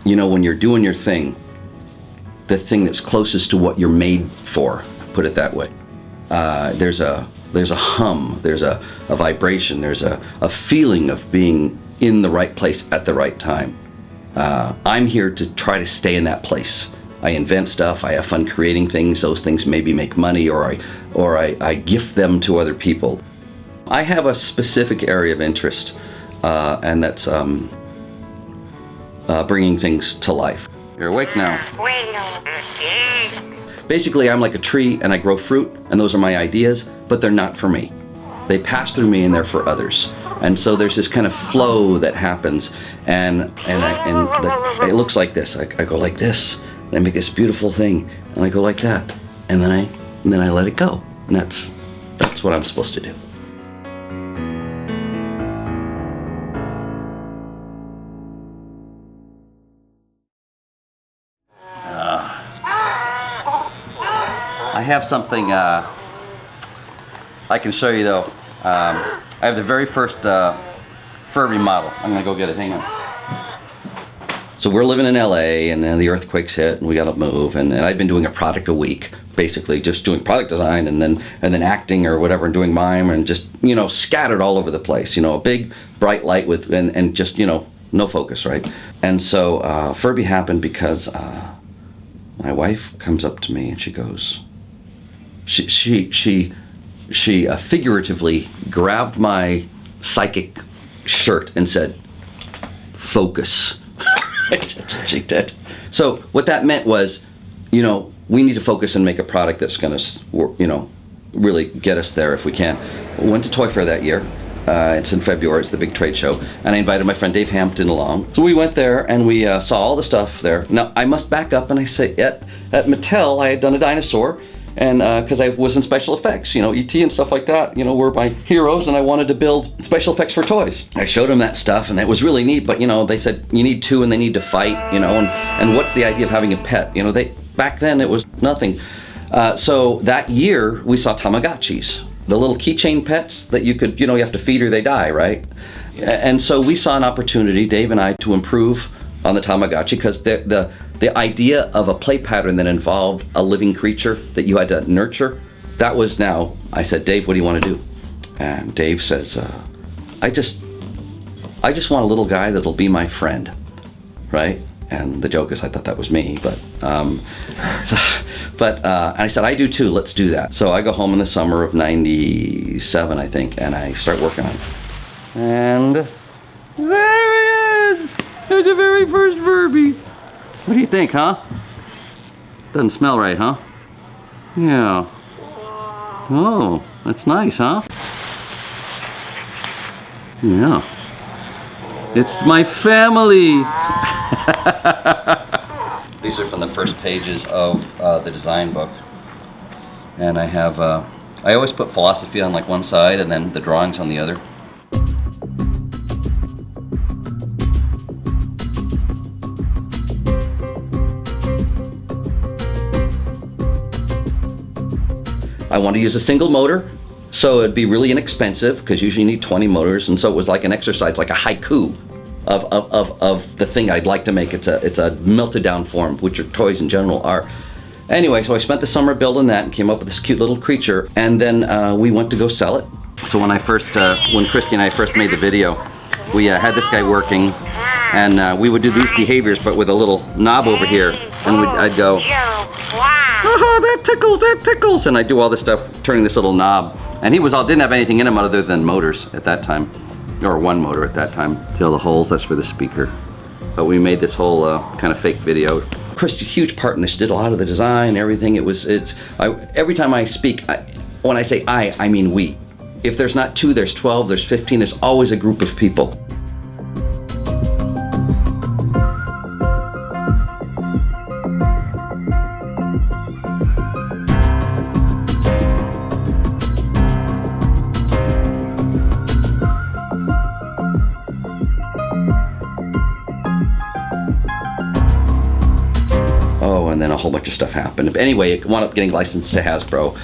you know, when you're doing your thing, the thing that's closest to what you're made for, put it that way. There's a hum, there's a vibration, there's a feeling of being in the right place at the right time. I'm here to try to stay in that place. I invent stuff, I have fun creating things, those things maybe make money, or I gift them to other people. I have a specific area of interest, and that's bringing things to life. You're awake now. Basically, I'm like a tree and I grow fruit, and those are my ideas, but they're not for me. They pass through me and they're for others. And so there's this kind of flow that happens, and it looks like this. I go like this, and I make this beautiful thing, and I go like that, and then I let it go, and that's what I'm supposed to do. I have something I can show you though. I have the very first Furby model. I'm gonna go get it, hang on. So we're living in LA, and then the earthquakes hit and we gotta move, and I've been doing a product a week, basically just doing product design and then acting or whatever, and doing mime, and just, you know, scattered all over the place, you know, a big bright light with and just, you know, no focus, right? And so Furby happened because my wife comes up to me and she goes, she figuratively grabbed my psychic shirt and said, "Focus." She did. So what that meant was, you know, we need to focus and make a product that's going to, you know, really get us there if we can. We went to Toy Fair that year. It's in February, it's the big trade show, and I invited my friend Dave Hampton along. So we went there and we saw all the stuff there. Now, I must back up and I say, at Mattel, I had done a dinosaur, and because I was in special effects, you know, E.T. and stuff like that, you know, were my heroes, and I wanted to build special effects for toys. I showed them that stuff, and that was really neat, but, you know, they said, you need two and they need to fight, you know, and what's the idea of having a pet? You know, back then it was nothing. So that year, we saw Tamagotchis. The little keychain pets that you could, you know, you have to feed or they die, right? And so we saw an opportunity, Dave and I, to improve on the Tamagotchi, because the idea of a play pattern that involved a living creature that you had to nurture, that was now, I said, Dave, what do you want to do? And Dave says, I just want a little guy that'll be my friend, right? And the joke is, I thought that was me, but and I said, I do too, let's do that. So I go home in the summer of '97, I think, and I start working on it. And there he is! There's the very first Furby. What do you think, huh? Doesn't smell right, huh? Yeah. Oh, that's nice, huh? Yeah. It's my family! These are from the first pages of the design book. And I have, I always put philosophy on like one side and then the drawings on the other. I want to use a single motor, so it'd be really inexpensive, because usually you need 20 motors, and so it was like an exercise, like a haiku of the thing I'd like to make. It's a melted down form, which your toys in general are. Anyway, so I spent the summer building that and came up with this cute little creature, and then we went to go sell it. So when Christy and I first made the video, we had this guy working, and we would do these behaviors, but with a little knob over here, and I'd go, "Haha, that tickles," and I'd do all this stuff, turning this little knob, and he didn't have anything in him other than motors at that time, or one motor at that time. Till the holes, that's for the speaker. But we made this whole kind of fake video. Chris, a huge part in this, did a lot of the design, everything. Every time I speak, when I say I mean we. If there's not 2, there's 12, there's 15, there's always a group of people. Oh, and then a whole bunch of stuff happened. But anyway, it wound up getting licensed to Hasbro.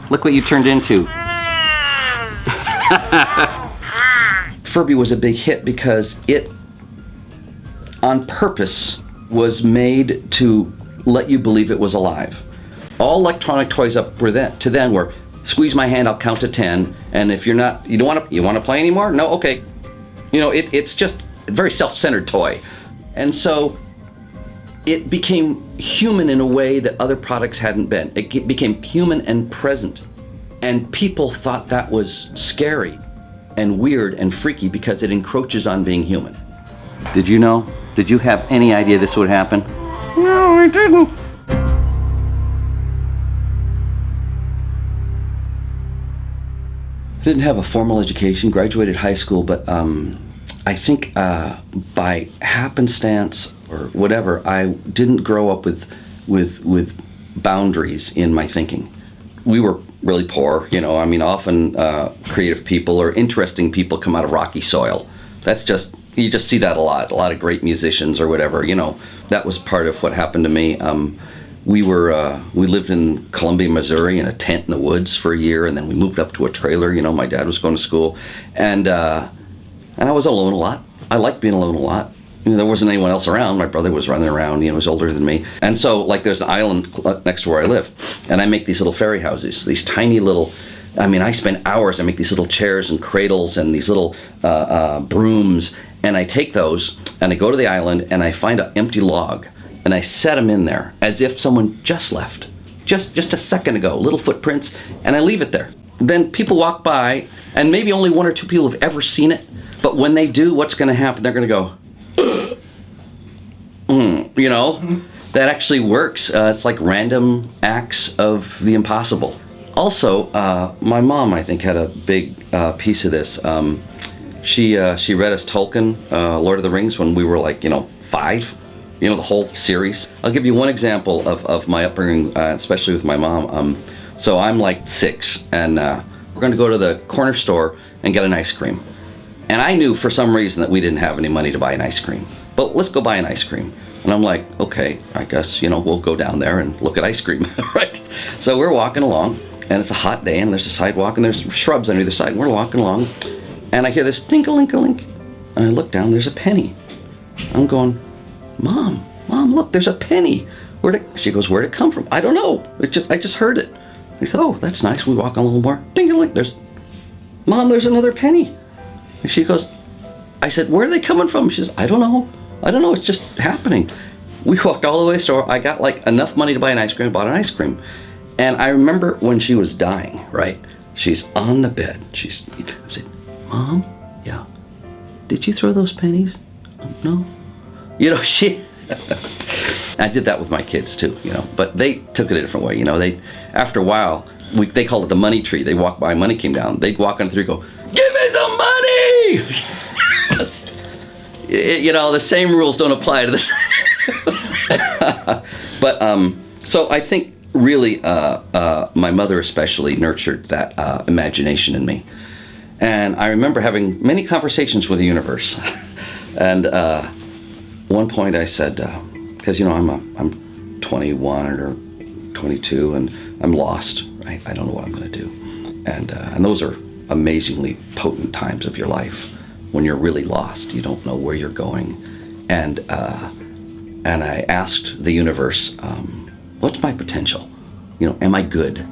Look what you turned into. Furby was a big hit because it, on purpose, was made to let you believe it was alive. All electronic toys up to then were, squeeze my hand, I'll count to 10, and if you don't want to play anymore? No, okay. It's just a very self-centered toy. And so it became human in a way that other products hadn't been. It became human and present. And people thought that was scary and weird and freaky because it encroaches on being human. Did you know? Did you have any idea this would happen? No, I didn't. Didn't have a formal education, graduated high school, but I think by happenstance or whatever, I didn't grow up with boundaries in my thinking. We were really poor, often creative people or interesting people come out of rocky soil. You just see that a lot of great musicians or whatever, that was part of what happened to me. We lived in Columbia, Missouri in a tent in the woods for a year, and then we moved up to a trailer. My dad was going to school, and I was alone a lot. I liked being alone a lot. There wasn't anyone else around. My brother was running around, he was older than me. And so, there's an island next to where I live, and I make these little fairy houses, these tiny little, I spend hours, I make these little chairs and cradles and these little brooms, and I take those, and I go to the island, and I find an empty log, and I set them in there as if someone just left, just a second ago, little footprints, and I leave it there. Then people walk by, and maybe only one or two people have ever seen it, but when they do, what's going to happen? They're going to go, that actually works. It's like random acts of the impossible. Also, my mom, I think, had a big piece of this. She read us Tolkien, Lord of the Rings, when we were 5. The whole series. I'll give you one example of my upbringing, especially with my mom. So I'm 6, and we're going to go to the corner store and get an ice cream. And I knew for some reason that we didn't have any money to buy an ice cream. But let's go buy an ice cream. And I'm like, okay, I guess, we'll go down there and look at ice cream, right? So we're walking along, and it's a hot day, and there's a sidewalk, and there's shrubs on either side, and we're walking along, and I hear this tinkle-link-a-link, and I look down, there's a penny. I'm going, Mom, look, there's a penny. She goes, where'd it come from? I don't know. I just heard it. I said, oh, that's nice. We walk on a little more. Ding-a-ling, Mom, there's another penny. And she goes, I said, where are they coming from? She says, I don't know. It's just happening. We walked all the way to the store. I got enough money to buy an ice cream. I bought an ice cream. And I remember when she was dying, right? She's on the bed. I said, Mom, yeah. Did you throw those pennies? No. I did that with my kids too, but they took it a different way, after a while, they called it the money tree. They walked by, money came down. They'd walk on through and go, give me some money! The same rules don't apply to this. But, so I think really, my mother especially nurtured that imagination in me. And I remember having many conversations with the universe. And, at one point I said, because I'm 21 or 22 and I'm lost, right? I don't know what I'm going to do, and those are amazingly potent times of your life when you're really lost. You don't know where you're going, and I asked the universe, what's my potential? Am I good,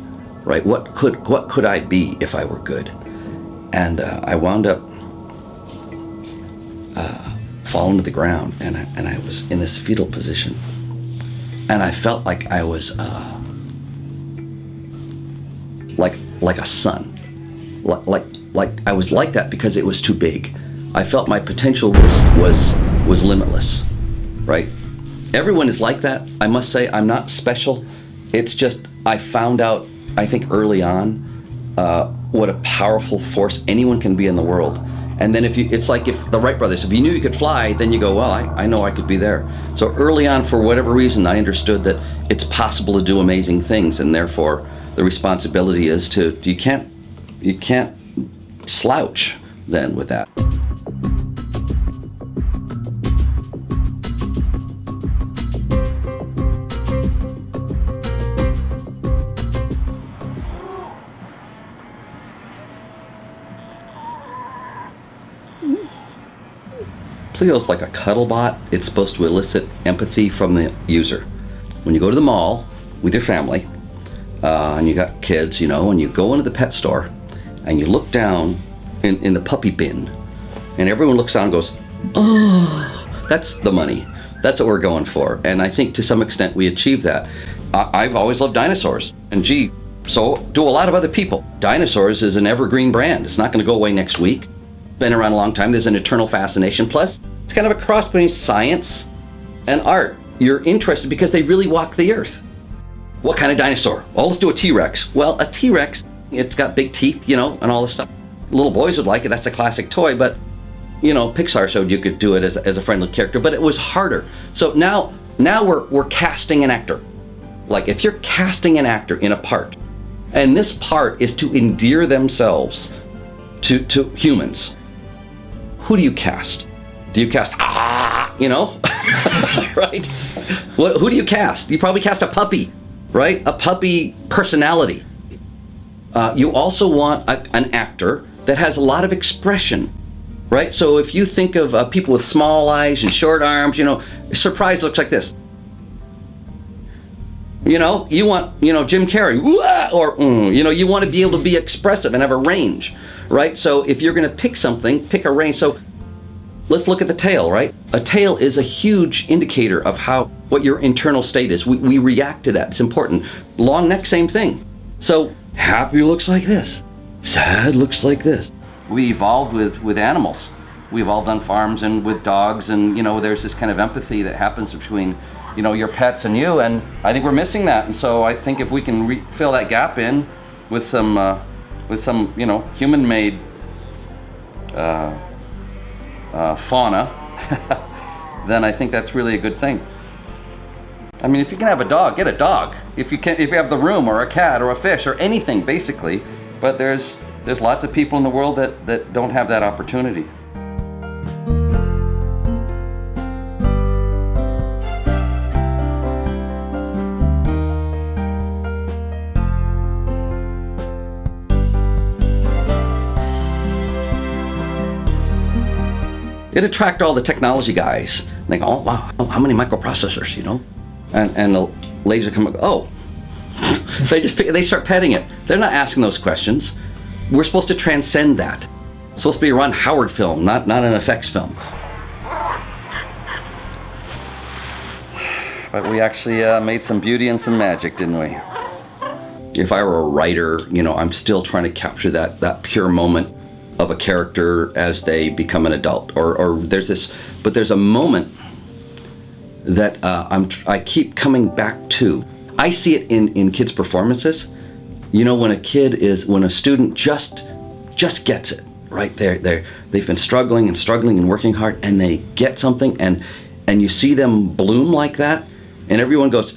right? What could I be if I were good? And I wound up falling to the ground, and I was in this fetal position, and I felt like I was like a sun, like I was like that because it was too big. I felt my potential was limitless, right? Everyone is like that. I must say, I'm not special. It's just I found out, I think early on, what a powerful force anyone can be in the world. And then it's like if the Wright brothers, if you knew you could fly, then you go, well, I know I could be there. So early on, for whatever reason, I understood that it's possible to do amazing things, and therefore the responsibility is you can't slouch then with that. Pleo's like a cuddle bot. It's supposed to elicit empathy from the user. When you go to the mall with your family, and you got kids, you know, and you go into the pet store, and you look down in the puppy bin, and everyone looks down and goes, oh, that's the money. That's what we're going for. And I think to some extent we achieve that. I've always loved dinosaurs, and gee, so do a lot of other people. Dinosaurs is an evergreen brand. It's not going to go away next week. Been around a long time. There's an eternal fascination. Plus, it's kind of a cross between science and art. You're interested because they really walk the earth. What kind of dinosaur? Well, let's do a T-Rex. Well, a T-Rex, it's got big teeth, you know, and all this stuff. Little boys would like it. That's a classic toy, but you know, Pixar showed you could do it as a friendly character, but it was harder. So now we're casting an actor. Like if you're casting an actor in a part, and this part is to endear themselves to humans, who do you cast? Do you cast, you know, right? Who do you cast? You probably cast a puppy, right? A puppy personality. You also want an actor that has a lot of expression, right? So if you think of people with small eyes and short arms, you know, Surprise looks like this. You know, you want, you know, Jim Carrey, or, you know, you want to be able to be expressive and have a range, right? So if you're going to pick something, pick a range. So let's look at the tail, right? A tail is a huge indicator of what your internal state is. We react to that. It's important. Long neck, same thing. So happy looks like this. Sad looks like this. We evolved with animals. We evolved on farms and with dogs, and, you know, there's this kind of empathy that happens between, you know, your pets and you, and I think we're missing that. And so I think if we can fill that gap in with some, you know, human-made fauna, then I think that's really a good thing. I mean, if you can have a dog, get a dog. If you have the room, or a cat, or a fish, or anything, basically. But there's lots of people in the world that don't have that opportunity. It attracted all the technology guys. And they go, oh wow, how many microprocessors, you know? And the ladies would come and go, oh. They start petting it. They're not asking those questions. We're supposed to transcend that. It's supposed to be a Ron Howard film, not an effects film. But we actually made some beauty and some magic, didn't we? If I were a writer, you know, I'm still trying to capture that pure moment of a character as they become an adult, or there's a moment that I keep coming back to. I see it in kids' performances. You know, when a student just gets it, right? They've been struggling and working hard, and they get something, and you see them bloom like that, and everyone goes,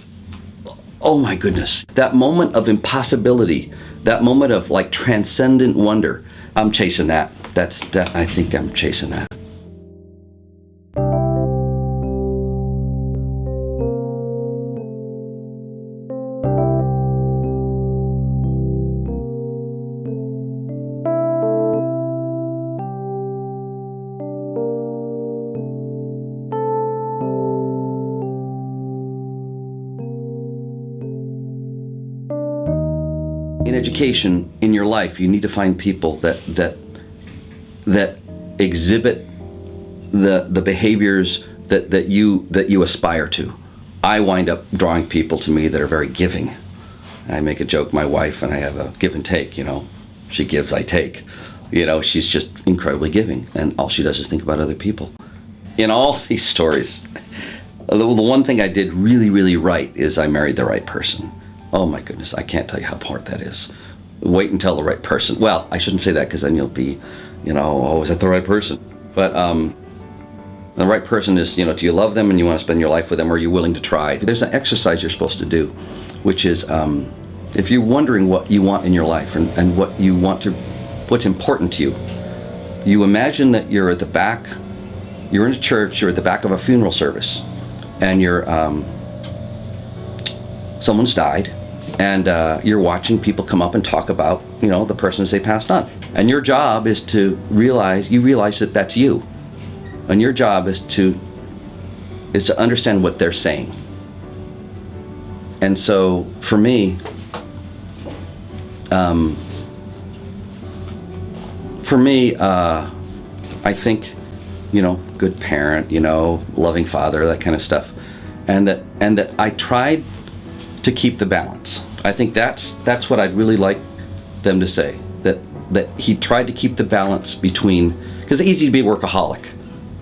oh my goodness. That moment of impossibility, that moment of like transcendent wonder, I'm chasing that. I think I'm chasing that. In education, in your life, you need to find people that exhibit the behaviors that you aspire to. I wind up drawing people to me that are very giving. I make a joke, my wife and I have a give and take, you know. She gives, I take. You know, she's just incredibly giving, and all she does is think about other people. In all these stories, the one thing I did really, really right is I married the right person. Oh my goodness, I can't tell you how hard that is. Wait until the right person. Well, I shouldn't say that because then you'll be, you know, oh, is that the right person? But the right person is, you know, do you love them and you want to spend your life with them, or are you willing to try? There's an exercise you're supposed to do, which is if you're wondering what you want in your life and what's important to you, you imagine that you're at the back, you're in a church, you're at the back of a funeral service, and someone's died, and you're watching people come up and talk about, you know, the person as they passed on. And your job is to realize that that's you. And your job is to understand what they're saying. And so for me, I think, good parent, loving father, that kind of stuff, and that I tried to keep the balance. I think that's what I'd really like them to say, that he tried to keep the balance between, because it's easy to be a workaholic.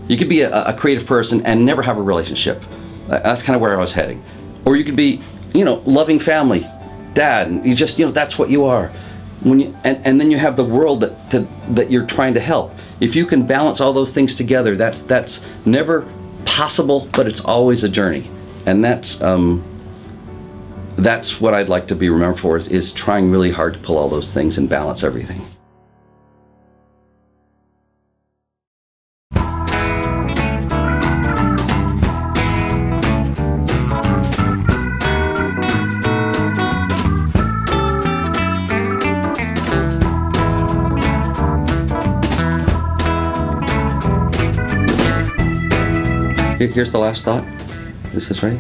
You could be a creative person and never have a relationship. That's kind of where I was heading. Or you could be, loving family, dad, and you just, that's what you are. And then you have the world that you're trying to help. If you can balance all those things together, that's never possible, but it's always a journey. And that's what I'd like to be remembered for, is trying really hard to pull all those things and balance everything. Here's the last thought. Is this right?